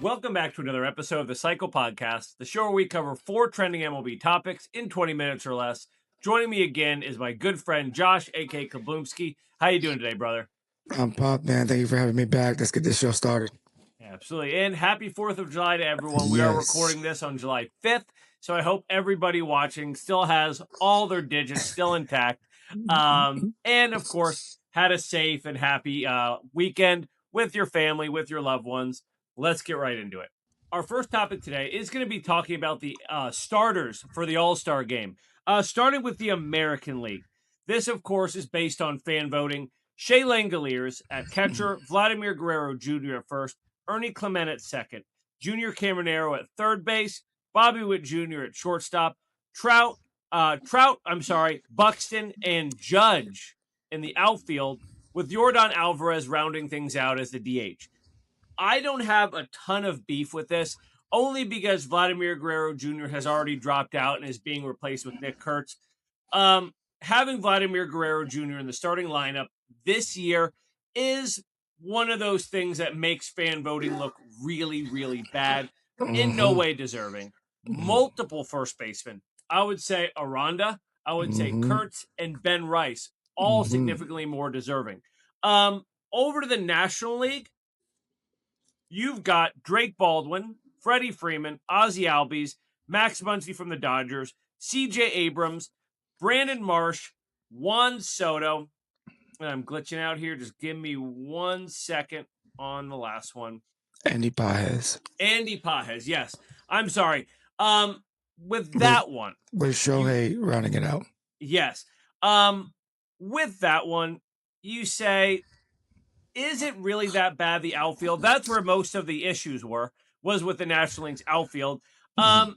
Welcome back to another episode of the Cycle Podcast, the show where we cover 4 trending MLB topics in 20 minutes or less. Joining me again is my good friend Josh, a.k.a. Kablumski. How you doing today, brother? I'm pumped, man. Thank you for having me back. Let's get this show started. Absolutely. And happy 4th of July to everyone. We are recording this on July 5th, so I hope everybody watching still has all their digits still intact. And, of course, had a safe and happy weekend with your family, with your loved ones. Let's get right into it. Our first topic today is going to be talking about the starters for the All-Star game, starting with the American League. This, of course, is based on fan voting. Shea Langoliers at catcher, Vladimir Guerrero Jr. at first, Ernie Clement at second, Junior Caminero at third base, Bobby Witt Jr. at shortstop, Buxton, and Judge in the outfield, with Yordan Alvarez rounding things out as the DH. I don't have a ton of beef with this, only because Vladimir Guerrero Jr. has already dropped out and is being replaced with Nick Kurtz. Having Vladimir Guerrero Jr. in the starting lineup this year is one of those things that makes fan voting look really, really bad. In no way deserving. Multiple first basemen. I would say Aranda, I would say Kurtz, and Ben Rice, all significantly more deserving. Over to the National League, you've got Drake Baldwin, Freddie Freeman, Ozzie Albies, Max Muncy from the Dodgers, C.J. Abrams, Brandon Marsh, Juan Soto, and I'm glitching out here. Just give me 1 second on the last one. Andy Pages, yes. I'm sorry. With that one. With Shohei rounding it out. Yes. With that one, you say, is it really that bad, the outfield? That's where most of the issues was with the National League's outfield. And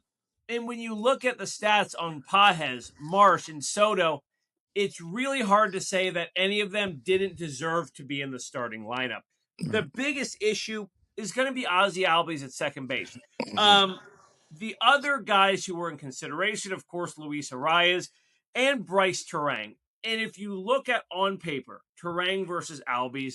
when you look at the stats on Pages, Marsh, and Soto, it's really hard to say that any of them didn't deserve to be in the starting lineup. The biggest issue is going to be Ozzie Albies at second base. The other guys who were in consideration, of course, Luis Arias and Bryce Terang. And if you look at on paper, Terang versus Albies,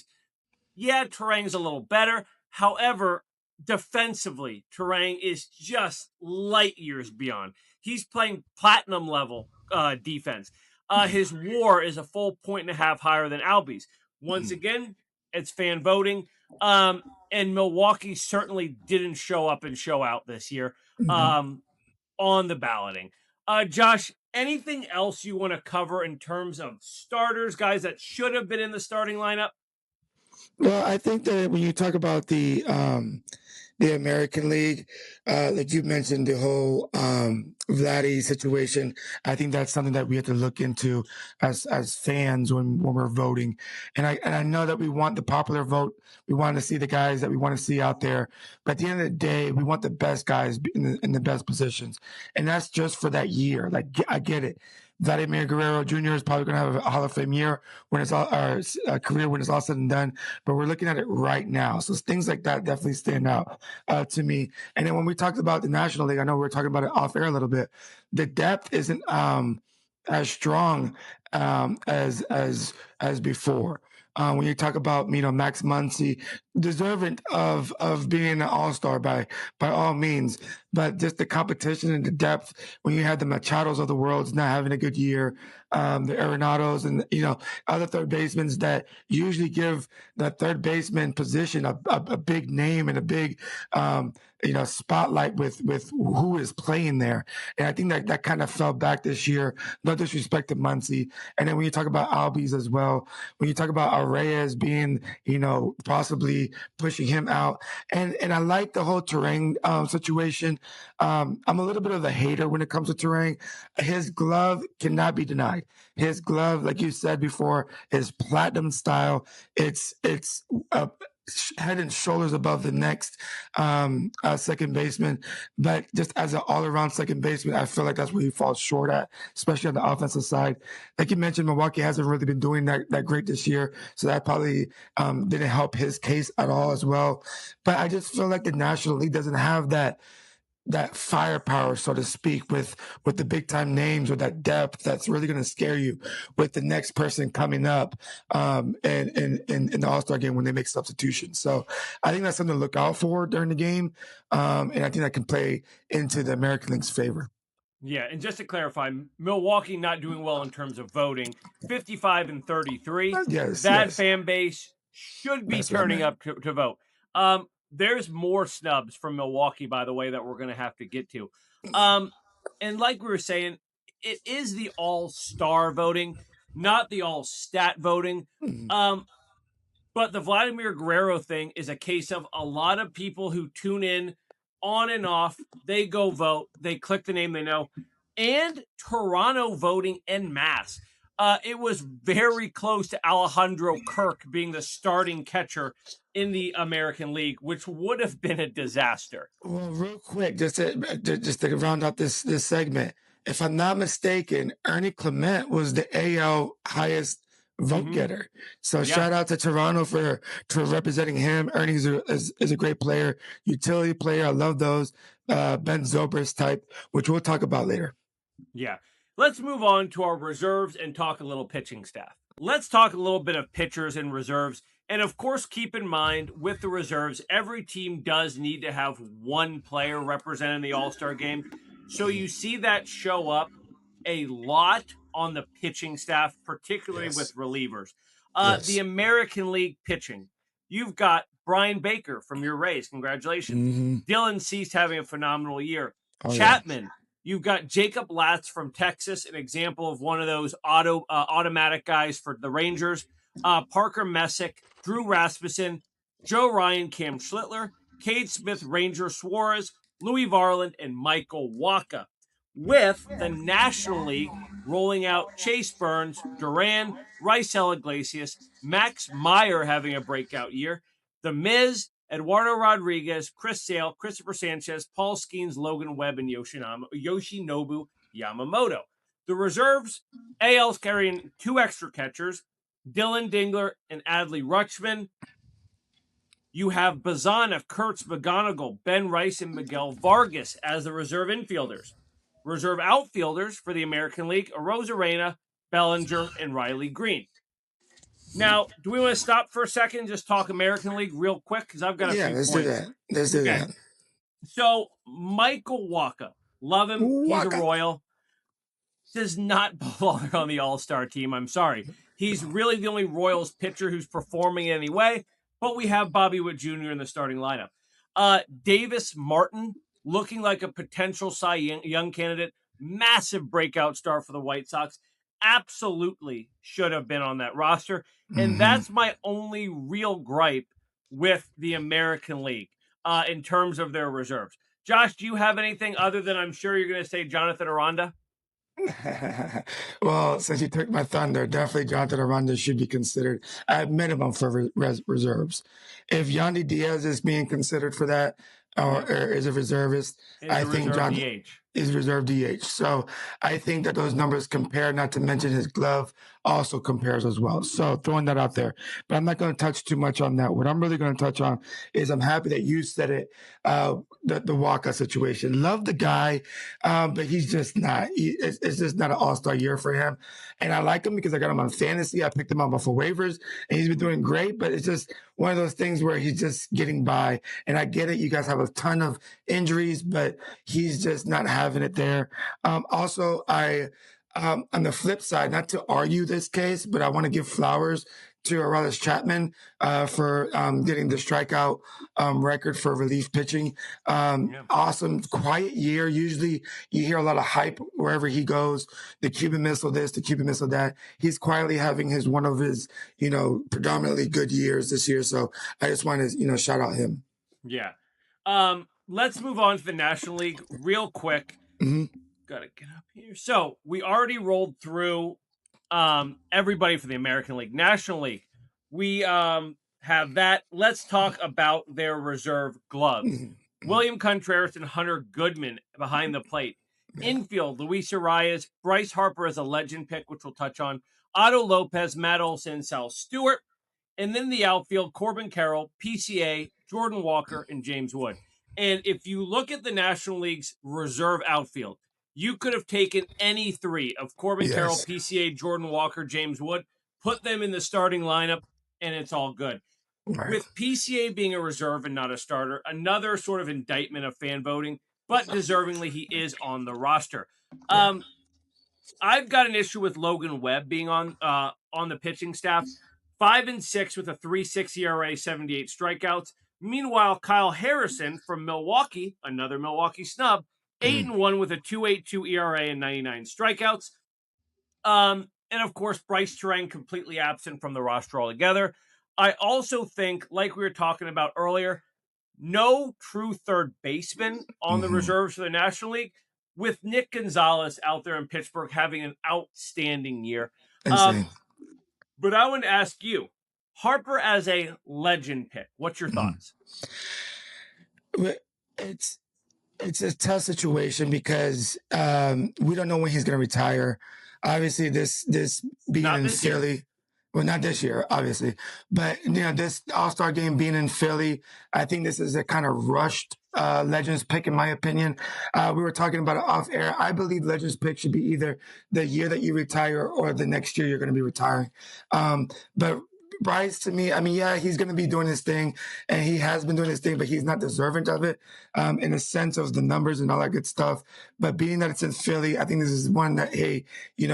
yeah, Terang's a little better. However, defensively, Terang is just light years beyond. He's playing platinum level defense. His WAR is a full 1.5 higher than Albies. Once again, it's fan voting. And Milwaukee certainly didn't show up and show out this year on the balloting. Josh, anything else you want to cover in terms of starters, guys that should have been in the starting lineup? Well, I think that when you talk about the American League, like you mentioned, the whole Vladdy situation, I think that's something that we have to look into as fans when we're voting. And I know that we want the popular vote. We want to see the guys that we want to see out there. But at the end of the day, we want the best guys in the best positions. And that's just for that year. Like, I get it. Vladimir Guerrero Jr. is probably going to have a Hall of Fame year when it's all career when it's all said and done. But we're looking at it right now, so things like that definitely stand out to me. And then when we talked about the National League, I know we were talking about it off air a little bit. The depth isn't as strong as before. When you talk about Max Muncy, deserving of being an all-star by all means, but just the competition and the depth when you had the Machados of the world not having a good year, the Arenados and other third basemen that usually give the third baseman position a big name and a big spotlight with who is playing there. And I think that kind of fell back this year. No disrespect to Muncy. And then when you talk about Albies as well, when you talk about Reyes being possibly pushing him out, and I like the whole Terang situation. I'm a little bit of a hater when it comes to Terang. His glove cannot be denied. His glove, like you said before, is platinum style. It's head and shoulders above the next second baseman. But just as an all-around second baseman, I feel like that's where he falls short at, especially on the offensive side. Like you mentioned, Milwaukee hasn't really been doing that great this year, so that probably didn't help his case at all as well. But I just feel like the National League doesn't have that that firepower, so to speak, with the big time names, with that depth that's really going to scare you with the next person coming up in the All Star game when they make substitutions. So I think that's something to look out for during the game, and I think that can play into the American League's favor. Yeah, and just to clarify, Milwaukee not doing well in terms of voting, 55 and 33. Yes, That yes, fan base should be that's what I turning meant. up to vote. There's more snubs from Milwaukee, by the way, that we're going to have to get to. Um, and like we were saying, it is the all star voting, not the all stat voting. Mhm. Um, but the Vladimir Guerrero thing is a case of a lot of people who tune in on and off. They go vote. They click the name they know. And Toronto voting en masse. It was very close to Alejandro Kirk being the starting catcher in the American League, which would have been a disaster. Well, real quick, just to round out this segment, if I'm not mistaken, Ernie Clement was the AL highest vote Hmm. getter. So Yeah. shout out to Toronto for representing him. Ernie is a great player, utility player. I love those Ben Zobrist type, which we'll talk about later. Yeah. Let's move on to our reserves and talk a little pitching staff. Let's talk a little bit of pitchers and reserves. And of course, keep in mind with the reserves, every team does need to have one player representing the All Star game. So you see that show up a lot on the pitching staff, particularly with Yes, relievers. The yes. American League pitching, you've got Brian Baker from your Rays. Congratulations. Hmm. Dylan Cease having a phenomenal year. Oh yeah. Chapman, you've got Jacob Latz from Texas, an example of one of those automatic guys for the Rangers. Parker Messick, Drew Rasmussen, Joe Ryan, Cam Schlittler, Cade Smith, Ranger Suarez, Louis Varland, and Michael Waka. With the National League rolling out Chase Burns, Duran, Rysel Iglesias, Max Meyer having a breakout year, The Miz, Eduardo Rodriguez, Chris Sale, Christopher Sanchez, Paul Skeens, Logan Webb, and Yoshinobu Yamamoto. The reserves, AL's carrying two extra catchers, Dylan Dingler and Adley Rutschman. You have Bazana, Kurtz, McGonigal, Ben Rice, and Miguel Vargas as the reserve infielders. Reserve outfielders for the American League, Arozarena, Bellinger, and Riley Green. Now, do we want to stop for a second and just talk American League real quick? Because I've got a Yeah, few let's do points. that. Let's do Okay. that. So, Michael Waka, love him. He's a Waka. Royal. Does not belong on the All Star team. I'm sorry. He's really the only Royals pitcher who's performing in any way, but we have Bobby Witt Jr. in the starting lineup. Davis Martin, looking like a potential Cy Young candidate, massive breakout star for the White Sox. Absolutely should have been on that roster. And Hmm. that's my only real gripe with the American League in terms of their reserves. Josh, do you have anything other than I'm sure you're going to say Jonathan Aranda? Well, since you took my thunder, definitely Jonathan Aranda should be considered at minimum for reserves. If Yandy Diaz is being considered for that, or, Yep. or is a reservist, Is I a think reserve John DH. is reserve DH. So I think that those numbers compare, not to mention his glove also compares as well. So throwing that out there. But I'm not going to touch too much on that. What I'm really going to touch on is I'm happy that you said it, the Waka situation. Love the guy, but he's just not. It's just not an all-star year for him. And I like him because I got him on fantasy. I picked him up off of waivers, and he's been doing great. But it's just one of those things where he's just getting by. And I get it. You guys have a ton of injuries, but he's just not having it there. Also, on the flip side, not to argue this case, but I want to give flowers to Aroldis Chapman for getting the strikeout record for relief pitching. Yeah. Awesome, quiet year. Usually you hear a lot of hype wherever he goes. The Cuban Missile this, the Cuban Missile that. He's quietly having one of his, predominantly good years this year. So I just want to, shout out him. Yeah. Let's move on to the National League real quick. Hmm. Gotta get up here. So we already rolled through everybody for the American League. National League. We have that. Let's talk about their reserve gloves. William Contreras and Hunter Goodman behind the plate. Yeah. Infield, Luis Arias, Bryce Harper as a legend pick, which we'll touch on. Otto Lopez, Matt Olson, Sal Stewart. And then the outfield, Corbin Carroll, PCA, Jordan Walker, and James Wood. And if you look at the National League's reserve outfield, you could have taken any three of Corbin Carroll, Yes. PCA, Jordan Walker, James Wood, put them in the starting lineup, and it's all good. Right. With PCA being a reserve and not a starter, another sort of indictment of fan voting, but deservingly, he is on the roster. Yeah. Um, I've got an issue with Logan Webb being on the pitching staff. 5-6 with a 3.6 ERA, 78 strikeouts. Meanwhile, Kyle Harrison from Milwaukee, another Milwaukee snub, 8 Mm. and 1 with a 2.82 ERA and 99 strikeouts. And of course, Bryce Terang completely absent from the roster altogether. I also think, like we were talking about earlier, no true third baseman on the Hmm. reserves for the National League, with Nick Gonzalez out there in Pittsburgh having an outstanding year. Um, Insane. but I want to ask you, Harper as a legend pick, what's your Mm. thoughts? But it's a tough situation because we don't know when he's going to retire. Obviously, this being Not in this year. Philly, well, not this year, obviously, but this All Star game being in Philly, I think this is a kind of rushed Legends pick, in my opinion. We were talking about it off air. I believe Legends pick should be either the year that you retire or the next year you're going to be retiring. But Bryce, to me, I mean, yeah, he's going to be doing his thing, and he has been doing his thing, but he's not deserving of it in a sense of the numbers and all that good stuff. But being that it's in Philly, I think this is one that, hey,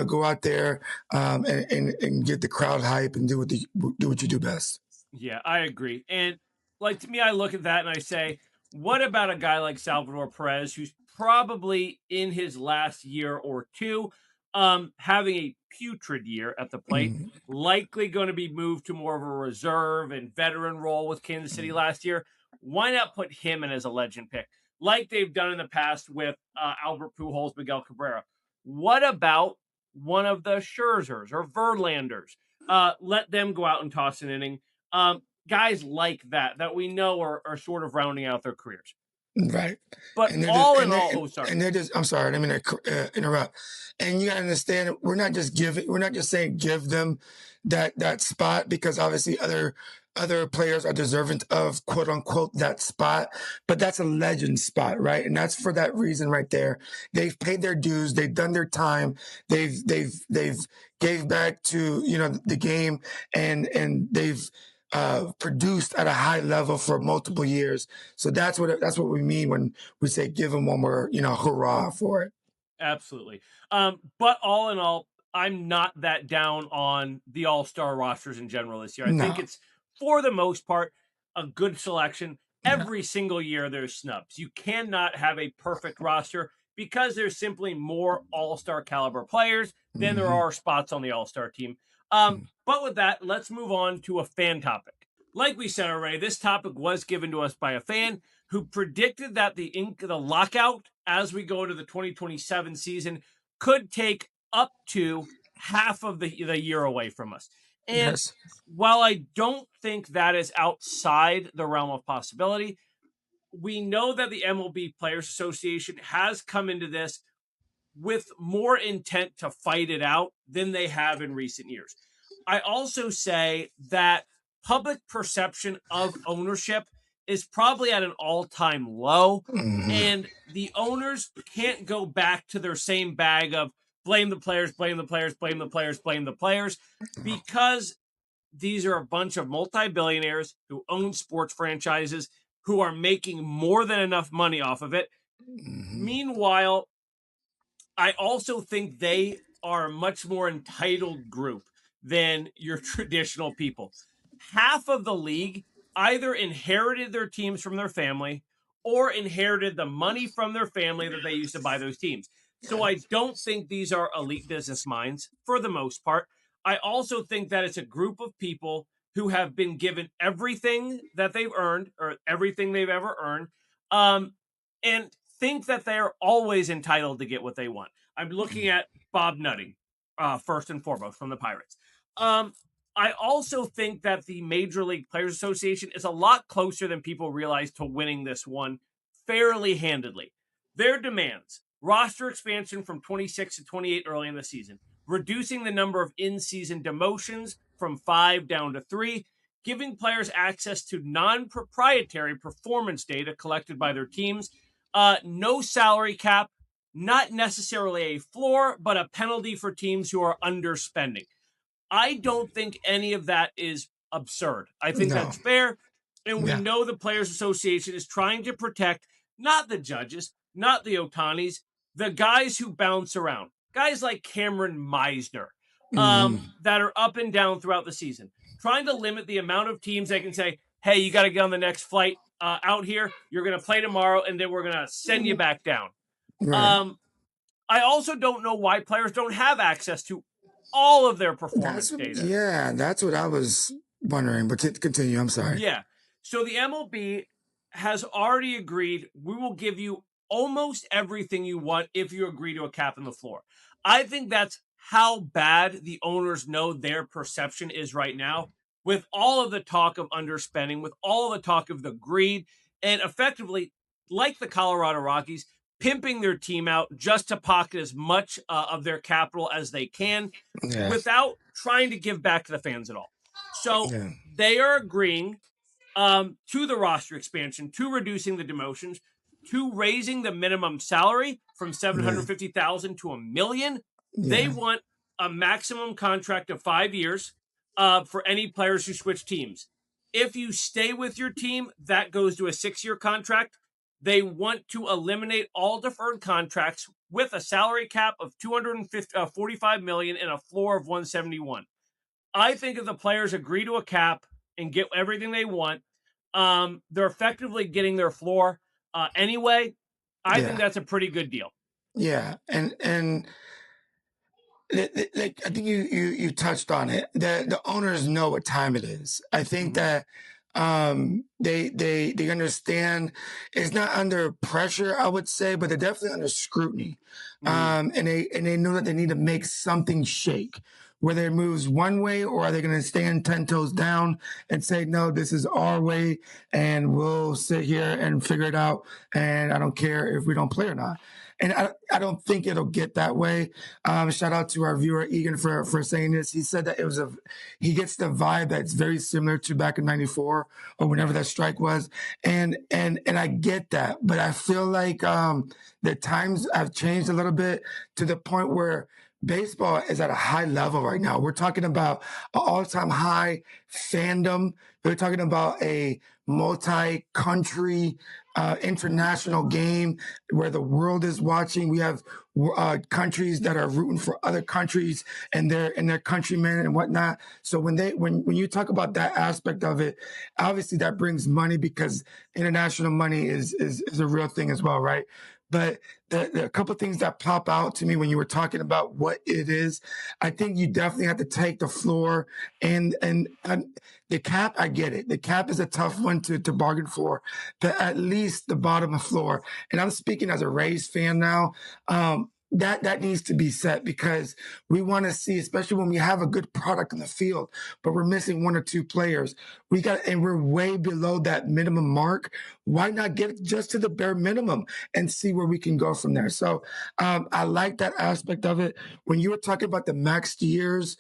go out there and get the crowd hype and do what you do best. Yeah, I agree. And like to me, I look at that and I say, what about a guy like Salvador Perez, who's probably in his last year or two, having a putrid year at the plate, Mm, likely going to be moved to more of a reserve and veteran role with Kansas City last year. Why not put him in as a legend pick, like they've done in the past with Albert Pujols, Miguel Cabrera? What about one of the Scherzers or Verlanders? Let them go out and toss an inning. Guys like that we know are sort of rounding out their careers. right. But And they're just all in all, oh, sorry. and they're just. I'm sorry, I mean to interrupt. And you got to understand, we're not just saying give them that spot because obviously other players are deserving of quote unquote that spot, but that's a legend spot, right? And that's for that reason right there. They've paid their dues, they've done their time, they've gave back to the game, and they've produced at a high level for multiple years. So that's what we mean when we say give them one more, hurrah for it. Absolutely. But all in all, I'm not that down on the all-star rosters in general this year. I think No, it's for the most part a good selection. yeah, Every single year there's snubs. You cannot have a perfect roster because there's simply more all-star caliber players than there hmm are spots on the all-star team. But with that, let's move on to a fan topic. Like we said already, this topic was given to us by a fan who predicted that the lockout as we go to the 2027 season could take up to half of the year away from us. And yes, while I don't think that is outside the realm of possibility, we know that the MLB Players Association has come into this with more intent to fight it out than they have in recent years. I also say that public perception of ownership is probably at an all-time low, hmm and the owners can't go back to their same bag of blame the players, blame the players, blame the players, blame the players, because these are a bunch of multi-billionaires who own sports franchises who are making more than enough money off of it. hmm Meanwhile, I also think they are a much more entitled group than your traditional people. Half of the league either inherited their teams from their family or inherited the money from their family that they used to buy those teams. So I don't think these are elite business minds for the most part. I also think that it's a group of people who have been given everything that they've earned or everything they've ever earned. And think that they're always entitled to get what they want. I'm looking at Bob Nutting, first and foremost, from the Pirates. Um, I also think that the Major League Players Association is a lot closer than people realize to winning this one fairly handedly. Their demands roster expansion from 26 to 28 early in the season, reducing the number of in season demotions from five down to three, giving players access to non-proprietary performance data collected by their teams, no salary cap, not necessarily a floor, but a penalty for teams who are underspending. I don't think any of that is absurd. I think No. that's fair. And we Yeah. know the Players Association is trying to protect not the judges, not the Otanis, the guys who bounce around, guys like Cameron Meisner, that are up and down throughout the season, trying to limit the amount of teams they can say, hey, you got to get on the next flight out here. You're going to play tomorrow, and then we're going to send you back down. Right. I also don't know why players don't have access to all of their performance data. Yeah, that's what I was wondering. But continue. I'm sorry. Yeah. So the MLB has already agreed we will give you almost everything you want if you agree to a cap on the floor. I think that's how bad the owners know their perception is right now, with all of the talk of underspending, with all of the talk of the greed, and effectively, like the Colorado Rockies, pimping their team out just to pocket as much of their capital as they can Yeah. without trying to give back to the fans at all. So Yeah. they are agreeing to the roster expansion, to reducing the demotions, to raising the minimum salary from $750,000 to $1 million. They Yeah. want a maximum contract of 5 years for any players who switch teams. If you stay with your team, that goes to a 6-year contract. They want to eliminate all deferred contracts with a salary cap of $245 million and a floor of $171. I think if the players agree to a cap and get everything they want, they're effectively getting their floor anyway. I think Yeah. that's a pretty good deal. Yeah. And like I think you touched on it. The owners know what time it is. I think that they understand it's not under pressure, I would say, but they're definitely under scrutiny. And they know that they need to make something shake. Whether it moves one way or are they going to stand 10 toes down and say, no, this is our way and we'll sit here and figure it out. And I don't care if we don't play or not. And I don't think it'll get that way. Shout out to our viewer Egan for saying this. He said that he gets the vibe that's very similar to back in '94 or whenever that strike was, and I get that, but I feel like the times have changed a little bit to the point where baseball is at a high level right now. We're talking about an all-time high fandom. We're talking about a multi-country international game where the world is watching. We have countries that are rooting for other countries and their countrymen and whatnot. So when you talk about that aspect of it, obviously that brings money because international money is a real thing as well, right? But the a couple of things that pop out to me when you were talking about what it is, I think you definitely have to take the floor and the cap. I get it. The cap is a tough one to bargain for, but at least the bottom of floor. And I'm speaking as a Rays fan now. That needs to be set because we want to see, especially when we have a good product in the field, but we're missing one or two players. And we're way below that minimum mark. Why not get just to the bare minimum and see where we can go from there? So I like that aspect of it. When you were talking about the maxed years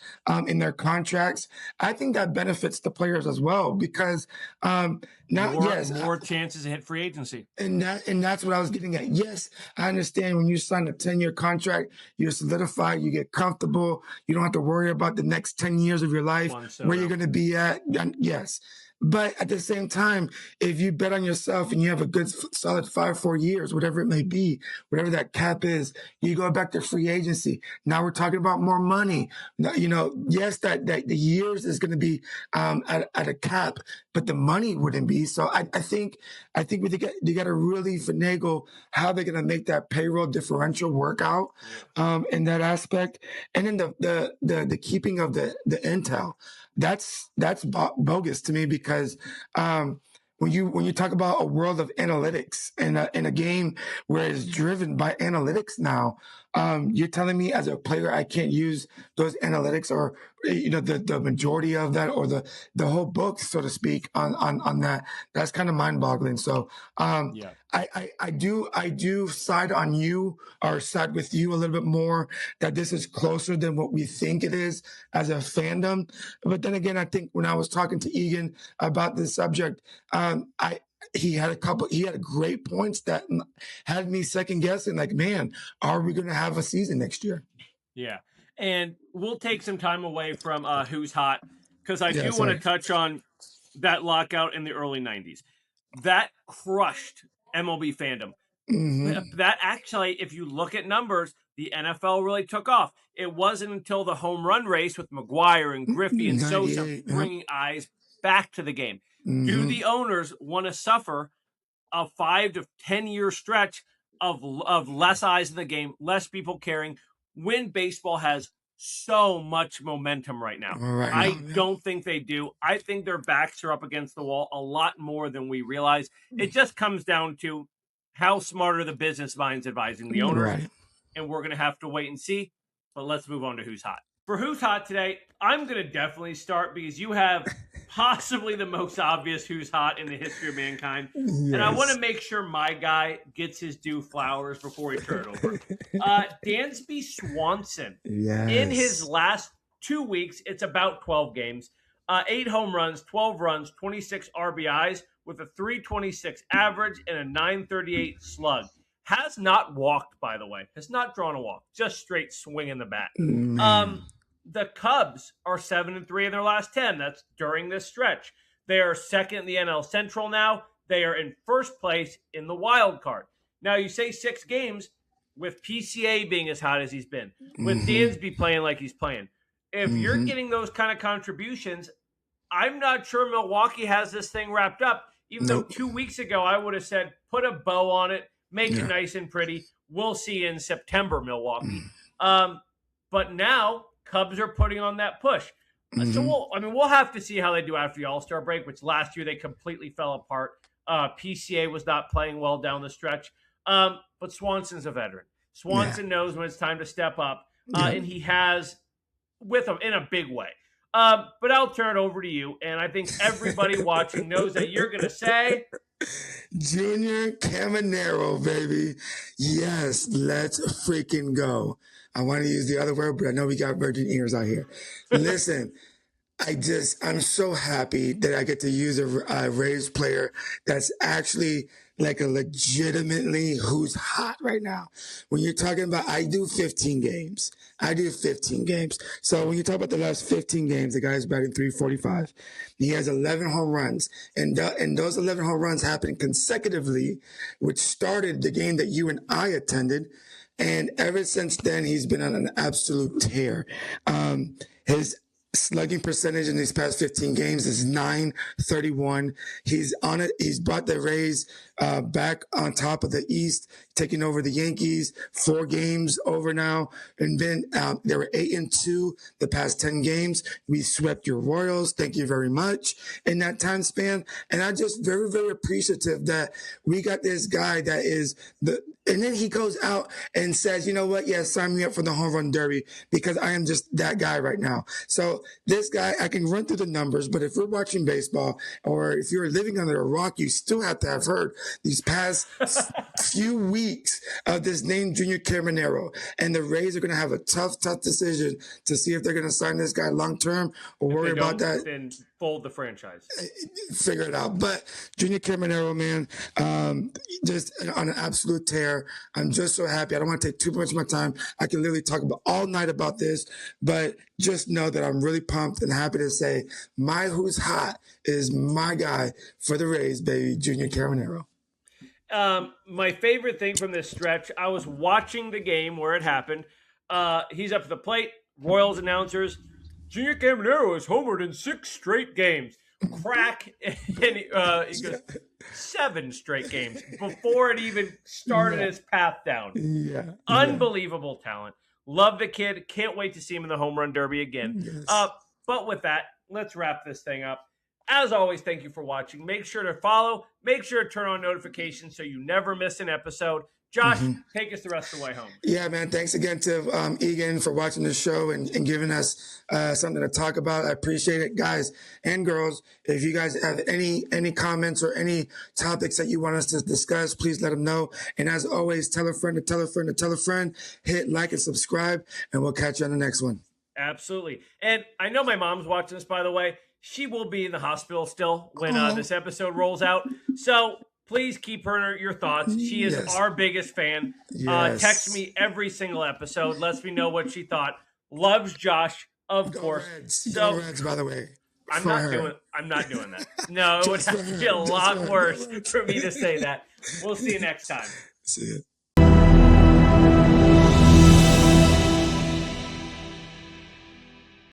in their contracts, I think that benefits the players as well because more chances to hit free agency. And that's what I was getting at. Yes, I understand when you sign a 10-year contract, you're solidified, you get comfortable, you don't have to worry about the next 10 years of your life, where you're going to be at. Yes. But at the same time, if you bet on yourself and you have a good, solid 5-4 years, whatever it may be, whatever that cap is, you go back to free agency. Now we're talking about more money. Now, yes, that the years is going to be at a cap, but the money wouldn't be. So I think you got to really finagle how they're going to make that payroll differential work out in that aspect, and then the keeping of the intel. That's bogus to me because when you talk about a world of analytics and in a game where it's driven by analytics now, You're telling me as a player I can't use those analytics or the majority of that or the whole book, so to speak, on that. That's kind of mind boggling. So Yeah. I do side on you or side with you a little bit more that this is closer than what we think it is as a fandom. But then again, I think when I was talking to Egan about this subject, I he had great points that had me second guessing, like, man, are we going to have a season next year? Yeah. And we'll take some time away from Who's Hot because I Yeah, do want to sorry. touch on that lockout in the early 90s. That crushed MLB fandom. Hmm. That actually, if you look at numbers, the NFL really took off. It wasn't until the home run race with McGuire and Griffey and Sosa 98. Yep. bringing eyes back to the game. Do Hmm. the owners want to suffer a 5 to 10 year stretch of less eyes in the game, less people caring, when baseball has so much momentum right now? Right now, I yeah. don't think they do. I think their backs are up against the wall a lot more than we realize. It just comes down to how smart are the business minds advising the owners, Right. and we're going to have to wait and see. But let's move on to Who's Hot. For Who's Hot today, I'm going to definitely start because you have possibly the most obvious Who's Hot in the history of mankind. And I want to Yes. make sure my guy gets his due flowers before we turn it over. Dansby Swanson, in his Yes. last 2 weeks, it's about 12 games, 8 home runs, 12 runs, 26 RBIs with a 326 average and a 938 slug. Has not walked, by the way. Has not drawn a walk. Just straight swing in the bat. Man. Um, the Cubs are 7-3 in their last 10. That's during this stretch. They are second in the NL Central now. They are in first place in the wild card. Now, you say 6 games with PCA being as hot as he's been, with Hmm. Dansby playing like he's playing. If you're Hmm. getting those kind of contributions, I'm not sure Milwaukee has this thing wrapped up. Even though Nope. 2 weeks ago I would have said, put a bow on it, make it Yeah. nice and pretty. We'll see in September, Milwaukee. Um, but now Cubs are putting on that push. So Hmm. we'll have to see how they do after the All-Star break, which last year they completely fell apart. PCA was not playing well down the stretch. But Swanson's a veteran. Yeah. Swanson knows when it's time to step up, Yep. and he has with him in a big way. But I'll turn it over to you, and I think everybody watching knows that you're going to say, Junior Caminero, baby. Yes, let's freaking go. I want to use the other word, but I know we got virgin ears out here. Listen, I'm so happy that I get to use a Rays player that's actually like a legitimately who's hot right now. When you're talking about, I do 15 games. I do 15 games. So when you talk about the last 15 games, the guy's batting 345. He has 11 home runs. And those 11 home runs happened consecutively, which started the game that you and I attended. And ever since then, he's been on an absolute tear. His slugging percentage in these past 15 games is 931. He's on it. He's brought the Rays back on top of the East, taking over the Yankees. 4 games over now, and then they were 8-2 the past 10 games. We swept your Royals. Thank you very much in that time span. And I'm just very, very appreciative that we got this guy that is the. And then he goes out and says, you know what? Yeah, sign me up for the home run derby because I am just that guy right now. So this guy, I can run through the numbers, but if we're watching baseball or if you're living under a rock, you still have to have heard these past few weeks of this name, Junior Caminero. And the Rays are going to have a tough, tough decision to see if they're going to sign this guy long term or if worry they about don't, that. then fold the franchise. Figure it out. But Junior Caminero, man, just on an absolute tear. I'm just so happy. I don't want to take too much of my time. I can literally talk about all night about this, but just know that I'm really pumped and happy to say my who's hot is my guy for the Rays, baby, Junior Caminero. My favorite thing from this stretch, I was watching the game where it happened. He's up to the plate. Royals announcers, Junior Caminero has homered in 6 straight games. Crack, and he goes 7 straight games before it even started Yeah. his path down. Yeah. Unbelievable talent. Love the kid. Can't wait to see him in the home run derby again. Yes. But with that, let's wrap this thing up. As always, thank you for watching. Make sure to follow. Make sure to turn on notifications so you never miss an episode. Josh, take us the rest of the way home. Yeah, man. Thanks again to Egan for watching the show and giving us something to talk about. I appreciate it, guys and girls. If you guys have any comments or any topics that you want us to discuss, please let them know. And as always, tell a friend to tell a friend to tell a friend. Hit like and subscribe, and we'll catch you on the next one. Absolutely. And I know my mom's watching this, by the way. She will be in the hospital still when this episode rolls out. So please keep her your thoughts. She is our biggest fan. Text me every single episode. Lets me know what she thought. Loves Josh, of course. Reds. So Go Reds, by the way. I'm not doing that. No, it would have to be a lot worse for me to say that. We'll see you next time. See you.